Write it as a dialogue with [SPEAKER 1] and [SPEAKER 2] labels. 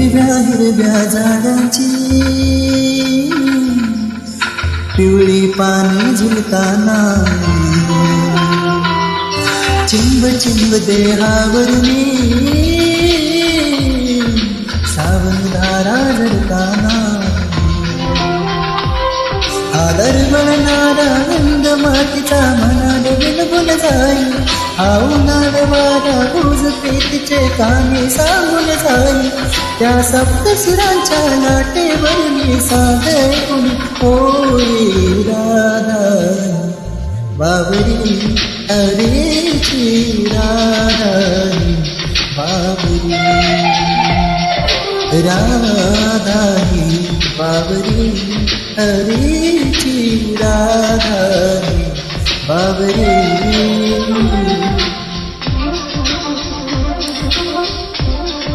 [SPEAKER 1] हिरव्या हिरव्या झाडांची पिवळी पाने झुलताना चिंब चिंब देहावरनी सावन धारा झडताना आदर बनणारा गंध मातीचा मनात बिलबुल जाई आऊनाड वारा गुज प्रीतीचे काने सांगून जाई त्या सप्तसुरांच्या लाटेवर मी साधे कुणी होई राधा बाबरी हरेची राधा बाबरी राधा बाबरी हरेची राधा बाबरी